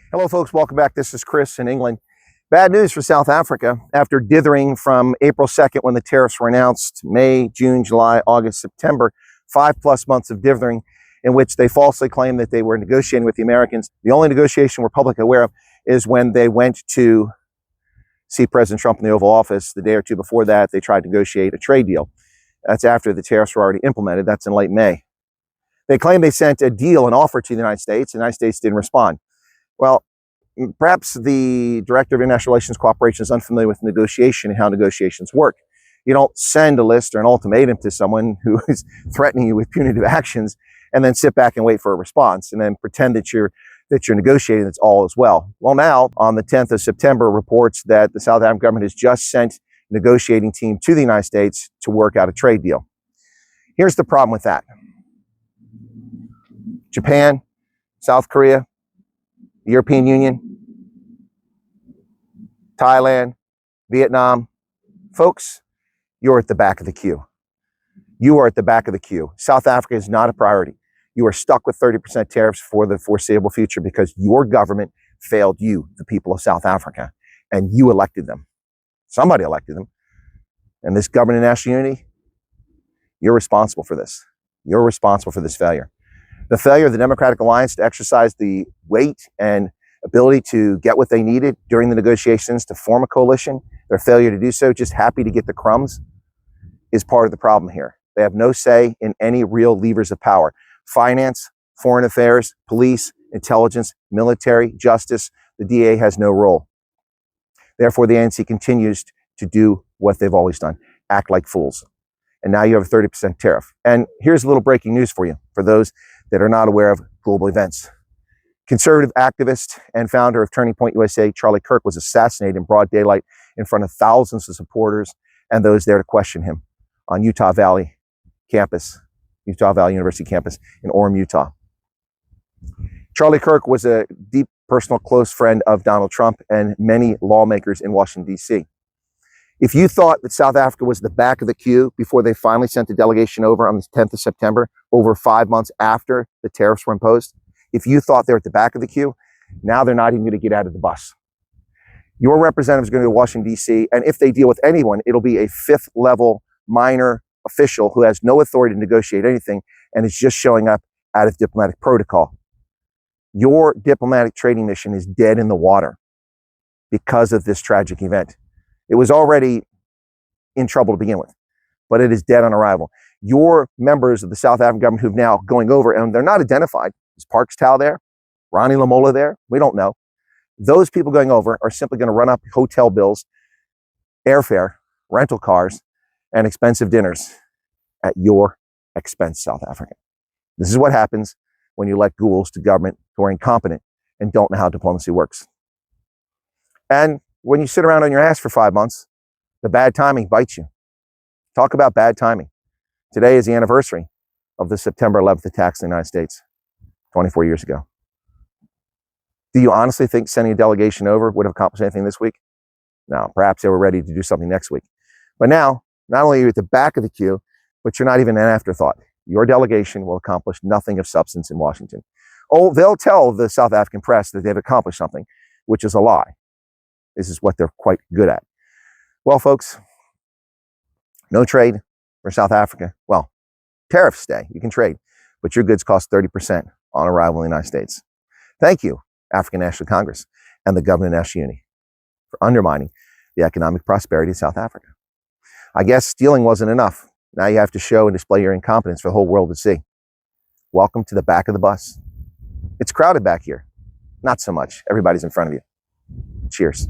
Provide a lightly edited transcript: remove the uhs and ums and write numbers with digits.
Hello folks, welcome back. This is Chris in England. Bad news for South Africa. After dithering from April 2nd when the tariffs were announced, May, June, July, August, September, 5+ months of dithering in which they falsely claimed that they were negotiating with the Americans. The only negotiation we're publicly aware of is when they went to see President Trump in the Oval Office. The day or two before that, they tried to negotiate a trade deal. That's after the tariffs were already implemented. That's in late May. They claimed they sent a deal, an offer to the United States. The United States didn't respond. Well, perhaps the Director of International Relations Cooperation is unfamiliar with negotiation and how negotiations work. You don't send a list or an ultimatum to someone who is threatening you with punitive actions and then sit back and wait for a response and then pretend that you're negotiating that's all as well. Well, now on the 10th of September reports that the South African government has just sent a negotiating team to the United States to work out a trade deal. Here's the problem with that. Japan, South Korea, the European Union, Thailand, Vietnam. Folks, you're at the back of the queue. You are at the back of the queue. South Africa is not a priority. You are stuck with 30% tariffs for the foreseeable future because your government failed you, the people of South Africa, and you elected them. Somebody elected them. And this government of national unity, you're responsible for this. You're responsible for this failure. The failure of the Democratic Alliance to exercise the weight and ability to get what they needed during the negotiations to form a coalition, their failure to do so, just happy to get the crumbs, is part of the problem here. They have no say in any real levers of power. Finance, foreign affairs, police, intelligence, military, justice, the DA has no role. Therefore, the ANC continues to do what they've always done, act like fools. And now you have a 30% tariff. And here's a little breaking news for you, for those that are not aware of global events. Conservative activist and founder of Turning Point USA, Charlie Kirk, was assassinated in broad daylight in front of thousands of supporters and those there to question him on Utah Valley University campus in Orem, Utah. Charlie Kirk was a deep personal close friend of Donald Trump and many lawmakers in Washington, D.C. If you thought that South Africa was the back of the queue before they finally sent the delegation over on the 10th of September, over 5 months after the tariffs were imposed, if you thought they're at the back of the queue, now they're not even going to get out of the bus. Your representative is going to go to Washington, D.C., and if they deal with anyone, it'll be a 5th-level minor official who has no authority to negotiate anything and is just showing up out of diplomatic protocol. Your diplomatic trading mission is dead in the water because of this tragic event. It was already in trouble to begin with, but it is dead on arrival. Your members of the South African government who've now going over, and they're not identified. Is Parks Tau there? Ronnie Lamola there? We don't know. Those people going over are simply going to run up hotel bills, airfare, rental cars, and expensive dinners at your expense, South Africa. This is what happens when you let ghouls to government who are incompetent and don't know how diplomacy works. And when you sit around on your ass for 5 months, the bad timing bites you. Talk about bad timing. Today is the anniversary of the September 11th attacks in the United States, 24 years ago. Do you honestly think sending a delegation over would have accomplished anything this week? No, perhaps they were ready to do something next week. But now, not only are you at the back of the queue, but you're not even an afterthought. Your delegation will accomplish nothing of substance in Washington. Oh, they'll tell the South African press that they've accomplished something, which is a lie. This is what they're quite good at. Well, folks, no trade for South Africa. Well, tariffs stay. You can trade, but your goods cost 30% on arrival in the United States. Thank you, African National Congress and the government of national unity, for undermining the economic prosperity of South Africa. I guess stealing wasn't enough. Now you have to show and display your incompetence for the whole world to see. Welcome to the back of the bus. It's crowded back here. Not so much. Everybody's in front of you. Cheers.